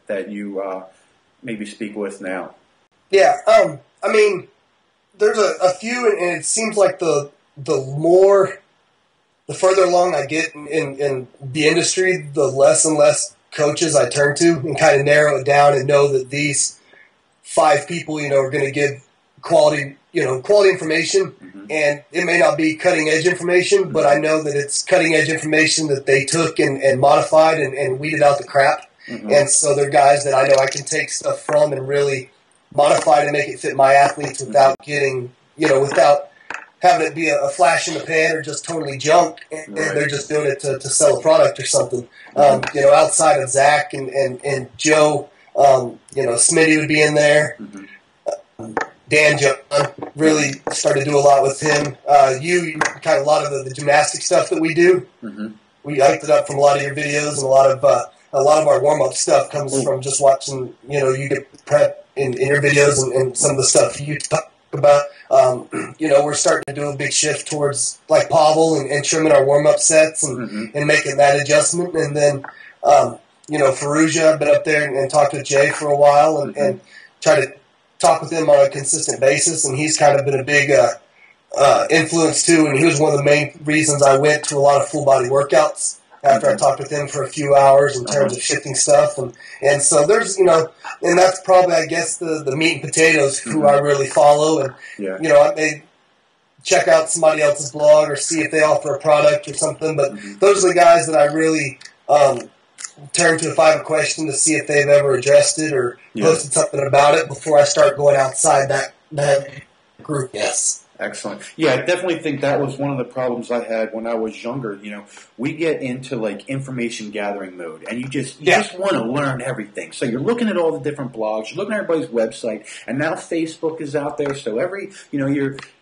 that you maybe speak with now? Yeah, I mean, there's a few, and it seems like the further along I get in the industry, the less and less coaches I turn to and kind of narrow it down and know that these 5 people, are going to give quality information. Mm-hmm. And it may not be cutting edge information, mm-hmm. but I know that it's cutting edge information that they took and modified and weeded out the crap. Mm-hmm. And so they're guys that I know I can take stuff from and really modify to make it fit my athletes without getting, without having it be a flash in the pan or just totally junk, and they're just doing it to sell a product or something. Outside of Zach and Joe, Smitty would be in there. Mm-hmm. Dan John really started to do a lot with him. You kind of a lot of the gymnastic stuff that we do. Mm-hmm. We hyped it up from a lot of your videos, and a lot of our warm up stuff comes from just watching. You get prep in your videos and some of the stuff you talk about. We're starting to do a big shift towards like Pavel and trimming our warm up sets and making that adjustment. And then, Ferrugia, I've been up there and talked with Jay for a while and try to talk with him on a consistent basis. And he's kind of been a big influence too. And he was one of the main reasons I went to a lot of full body workouts after I talked with him for a few hours in terms of shifting stuff. And so there's, and that's probably, I guess, the meat and potatoes who I really follow. And, I may check out somebody else's blog or see if they offer a product or something. But those are the guys that I really turn to if I have a question to see if they've ever addressed it or posted something about it before I start going outside that group. Yes. Excellent. Yeah, I definitely think that was one of the problems I had when I was younger. We get into like information gathering mode, and you just want to learn everything. So you're looking at all the different blogs, you're looking at everybody's website, and now Facebook is out there. So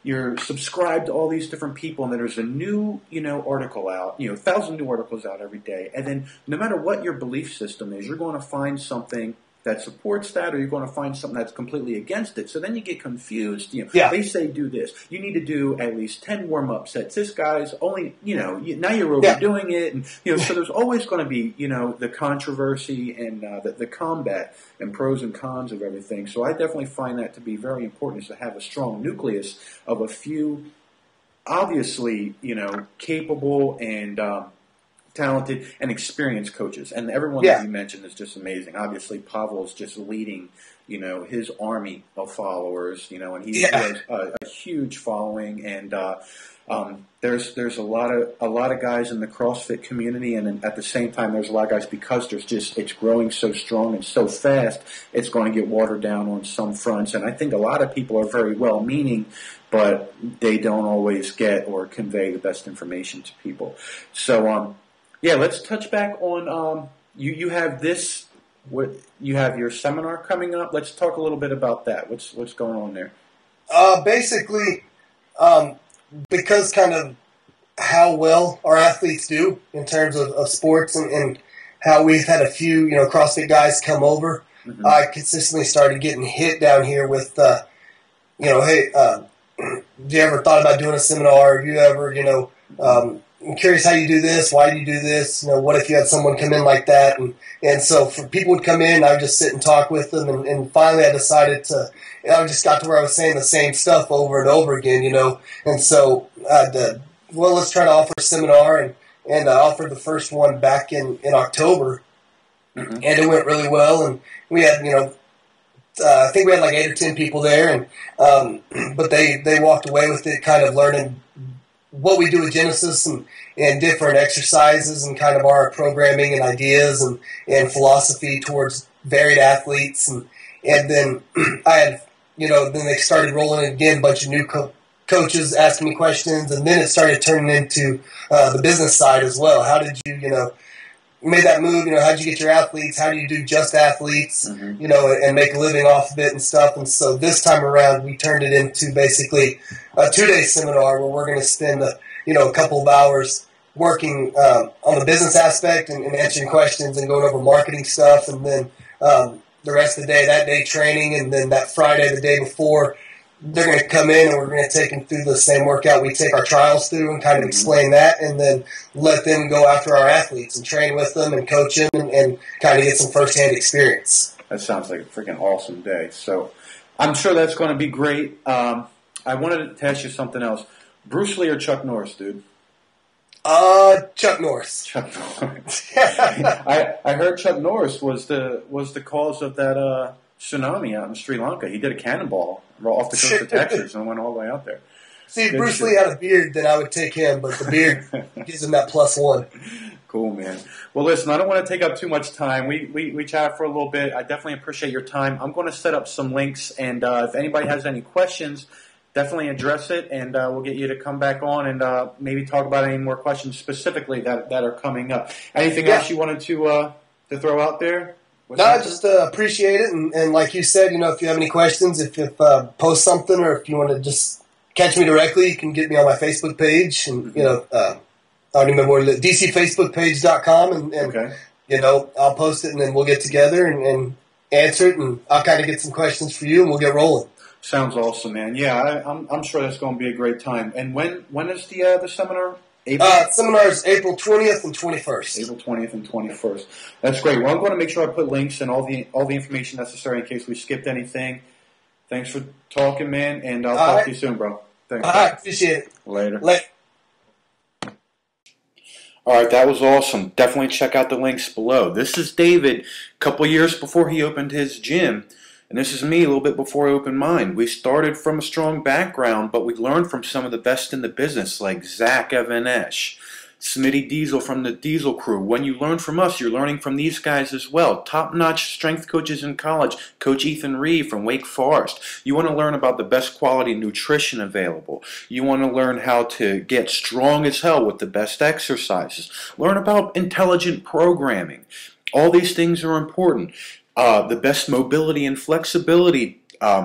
you're subscribed to all these different people, and then there's a new article out, 1,000 new articles out every day, and then no matter what your belief system is, you're going to find something that supports that, or you're going to find something that's completely against it. So then you get confused. They say do this. You need to do at least 10 warm-up sets. This guy's only, now you're overdoing it. And, so there's always going to be, the controversy and the combat and pros and cons of everything. So I definitely find that to be very important, is to have a strong nucleus of a few, obviously, capable and talented and experienced coaches, and everyone that you mentioned is just amazing. Obviously, Pavel is just leading, his army of followers, and he has a huge following. And there's a lot of guys in the CrossFit community, and at the same time, there's a lot of guys because it's growing so strong and so fast. It's going to get watered down on some fronts, and I think a lot of people are very well-meaning, but they don't always get or convey the best information to people. So. Let's touch back on you have this. You have your seminar coming up. Let's talk a little bit about that. What's going on there? Basically, because kind of how well our athletes do in terms of sports and how we've had a few CrossFit guys come over. Mm-hmm. I consistently started getting hit down here with hey, have you ever thought about doing a seminar? Have you ever I'm curious how you do this. Why do you do this? What if you had someone come in like that? And so for people would come in, I would just sit and talk with them. And finally I decided I just got to where I was saying the same stuff over and over again, And so, let's try to offer a seminar. And I offered the first one back in October. Mm-hmm. And it went really well. And we had, I think we had like 8 or 10 people there. And but they walked away with it kind of learning what we do with Genesis and different exercises and kind of our programming and ideas and philosophy towards varied athletes. And then I had, then they started rolling in again, a bunch of new coaches asking me questions. And then it started turning into the business side as well. How did you, made that move? How did you get your athletes? How do you do just athletes, mm-hmm. And make a living off of it and stuff? And so this time around, we turned it into basically a 2-day seminar where we're going to spend a couple of hours working on the business aspect and answering questions and going over marketing stuff. And then the rest of the day, that day training. And then that Friday, the day before, they're going to come in and we're going to take them through the same workout we take our trials through and kind of explain that, and then let them go after our athletes and train with them and coach them and kind of get some firsthand experience. That sounds like a freaking awesome day. So I'm sure that's going to be great. I wanted to ask you something else. Bruce Lee or Chuck Norris, dude? Chuck Norris. Chuck Norris. I heard Chuck Norris was the cause of that tsunami out in Sri Lanka. He did a cannonball off the coast of Texas and went all the way out there. See, if Bruce Lee had a beard, then I would take him, but the beard gives him that +1. Cool, man. Well, listen, I don't want to take up too much time. We chatted for a little bit. I definitely appreciate your time. I'm going to set up some links, and if anybody has any questions, definitely address it, and we'll get you to come back on and maybe talk about any more questions specifically that are coming up. Anything else you wanted to throw out there? I just appreciate it, and like you said, if you have any questions, if you post something, or if you want to just catch me directly, you can get me on my Facebook page, and I don't remember what it is, dcfacebookpage.com, and I'll post it, and then we'll get together and answer it, and I'll kind of get some questions for you, and we'll get rolling. Sounds awesome, man. Yeah, I'm sure that's going to be a great time. And when is the seminar? Seminar is April 20th and 21st. April 20th and 21st. That's great. Well, I'm going to make sure I put links and all the information necessary in case we skipped anything. Thanks for talking, man, and I'll talk to you soon, bro. Thanks. All right, appreciate it. Later. All right, that was awesome. Definitely check out the links below. This is David, a couple years before he opened his gym. And this is me a little bit before I opened mine. We started from a strong background, but we learned from some of the best in the business, like Zach Evanesh, Smitty Diesel from the Diesel Crew. When you learn from us, you're learning from these guys as well. Top-notch strength coaches in college, Coach Ethan Reeve from Wake Forest. You want to learn about the best quality nutrition available. You want to learn how to get strong as hell with the best exercises. Learn about intelligent programming. All these things are important. The best mobility and flexibility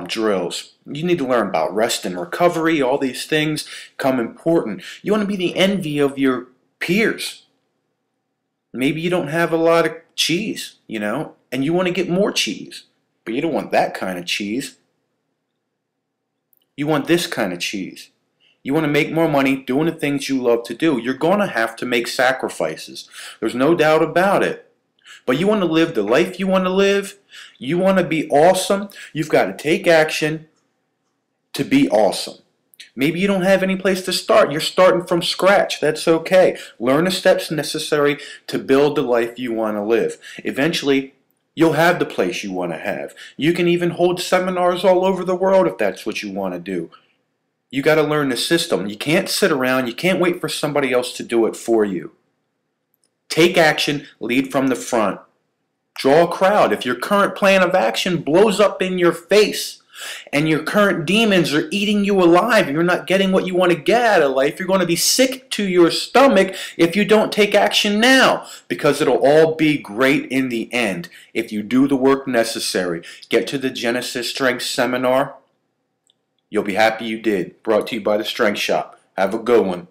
drills. You need to learn about rest and recovery. All these things come important. You want to be the envy of your peers. Maybe you don't have a lot of cheese, and you want to get more cheese, but you don't want that kind of cheese. You want this kind of cheese. You want to make more money doing the things you love to do. You're going to have to make sacrifices. There's no doubt about it. But you want to live the life you want to live. You want to be awesome. You've got to take action to be awesome. Maybe you don't have any place to start. You're starting from scratch. That's okay. Learn the steps necessary to build the life you want to live. Eventually, you'll have the place you want to have. You can even hold seminars all over the world if that's what you want to do. You got to learn the system. You can't sit around. You can't wait for somebody else to do it for you. Take action, lead from the front. Draw a crowd. If your current plan of action blows up in your face and your current demons are eating you alive and you're not getting what you want to get out of life, you're going to be sick to your stomach if you don't take action now, because it'll all be great in the end if you do the work necessary. Get to the Genesis Strength Seminar. You'll be happy you did. Brought to you by the Strength Shop. Have a good one.